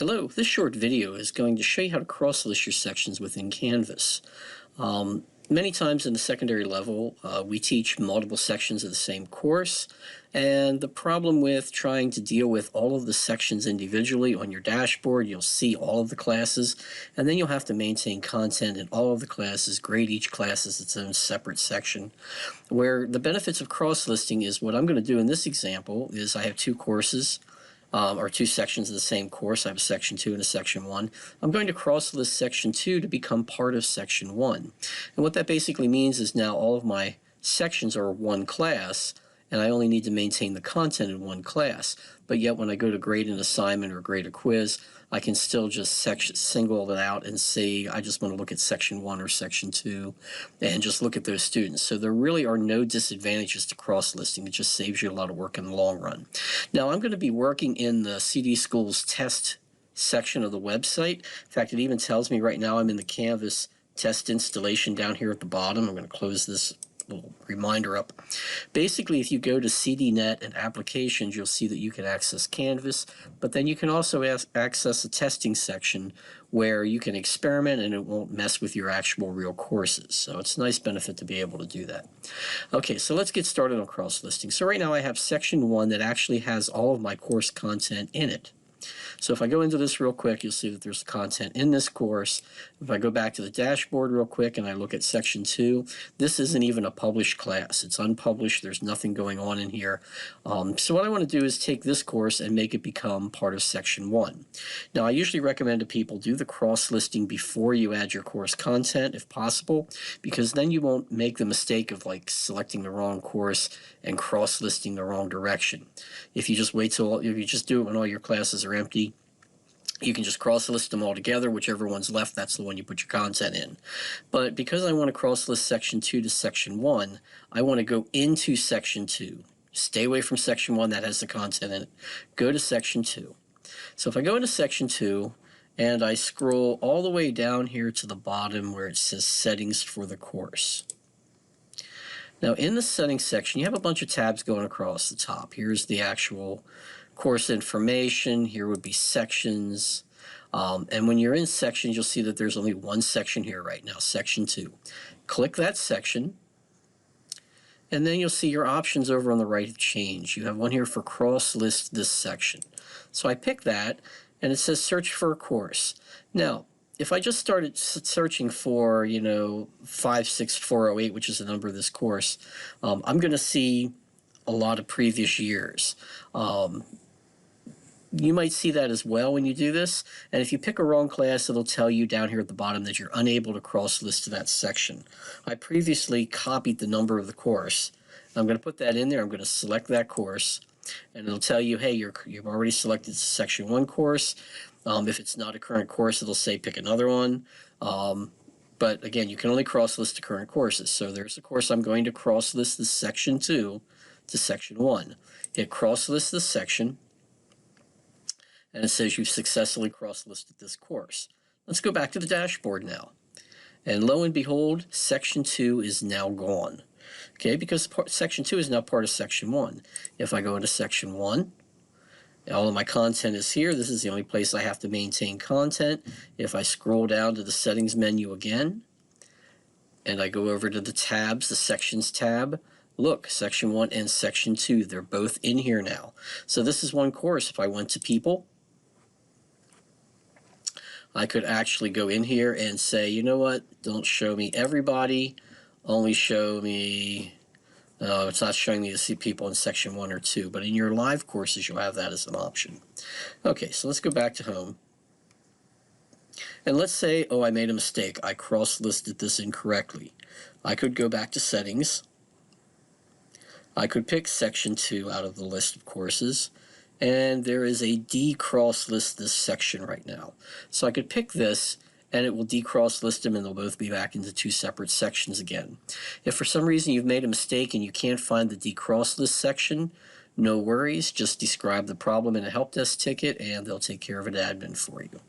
Hello, this short video is going to show you how to cross-list your sections within Canvas. Many times in the secondary level, we teach multiple sections of the same course, and the problem with trying to deal with all of the sections individually on your dashboard, you'll see all of the classes, and then you'll have to maintain content in all of the classes, grade each class as its own separate section. Where the benefits of cross-listing is what I'm going to do in this example is I have two courses, or two sections of the same course. I have a section 2 and a section 1. I'm going to cross-list section 2 to become part of section 1. And what that basically means is now all of my sections are one class, and I only need to maintain the content in one class. But yet when I go to grade an assignment or grade a quiz, I can still just single it out and say, I just want to look at section 1 or section 2 and just look at those students. So there really are no disadvantages to cross-listing. It just saves you a lot of work in the long run. Now I'm going to be working in the CD Schools test section of the website. In fact, it even tells me right now I'm in the Canvas test installation down here at the bottom. I'm going to close this little reminder up. Basically, if you go to CDNet and applications, you'll see that you can access Canvas, but then you can also access a testing section where you can experiment and it won't mess with your actual real courses. So it's a nice benefit to be able to do that. Okay, so let's get started on cross-listing. So right now I have section 1 that actually has all of my course content in it. So if I go into this real quick, you'll see that there's content in this course. If I go back to the dashboard real quick and I look at section 2, this isn't even a published class. It's unpublished. There's nothing going on in here. So what I want to do is take this course and make it become part of section 1. Now, I usually recommend to people do the cross-listing before you add your course content, if possible, because then you won't make the mistake of like selecting the wrong course and cross-listing the wrong direction. If you just if you just do it when all your classes are empty, you can just cross-list them all together. Whichever one's left, that's the one you put your content in. But because I want to cross-list section 2 to section 1, I want to go into section 2. Stay away from section 1 that has the content in it. Go to section 2. So if I go into section 2 and I scroll all the way down here to the bottom where it says settings for the course. Now in the settings section, you have a bunch of tabs going across the top. Here's the actual course information. Here would be sections. And when you're in sections, you'll see that there's only one section here right now, section 2. Click that section, and then you'll see your options over on the right have changed. You have one here for cross-list this section. So I pick that, and it says search for a course. Now, if I just started searching for, 56408, which is the number of this course, I'm going to see a lot of previous years. You might see that as well when you do this, and if you pick a wrong class, it'll tell you down here at the bottom that you're unable to cross-list to that section. I previously copied the number of the course. I'm going to put that in there. I'm going to select that course, and it'll tell you, hey, you've already selected section 1 course. If it's not a current course, it'll say pick another one. But again, you can only cross-list the current courses. So there's the course I'm going to cross-list this section 2 to section 1. Hit cross-list this section, and it says you've successfully cross-listed this course. Let's go back to the dashboard now. And lo and behold, section 2 is now gone. Okay, because section 2 is now part of section 1. If I go into section 1, all of my content is here. This is the only place I have to maintain content. If I scroll down to the settings menu again, and I go over to the tabs, the sections tab, look, section 1 and section 2, they're both in here now. So this is one course. If I went to people, I could actually go in here and say, you know what, don't show me everybody, only show me, it's not showing me to see people in section 1 or 2, but in your live courses you'll have that as an option. Okay, so let's go back to home. And let's say, oh, I made a mistake. I cross-listed this incorrectly. I could go back to settings. I could pick section 2 out of the list of courses, and there is a decross-list this section right now. So I could pick this, and it will decross-list them, and they'll both be back into two separate sections again. If for some reason you've made a mistake and you can't find the decross-list section, no worries. Just describe the problem in a help desk ticket, and they'll take care of it admin for you.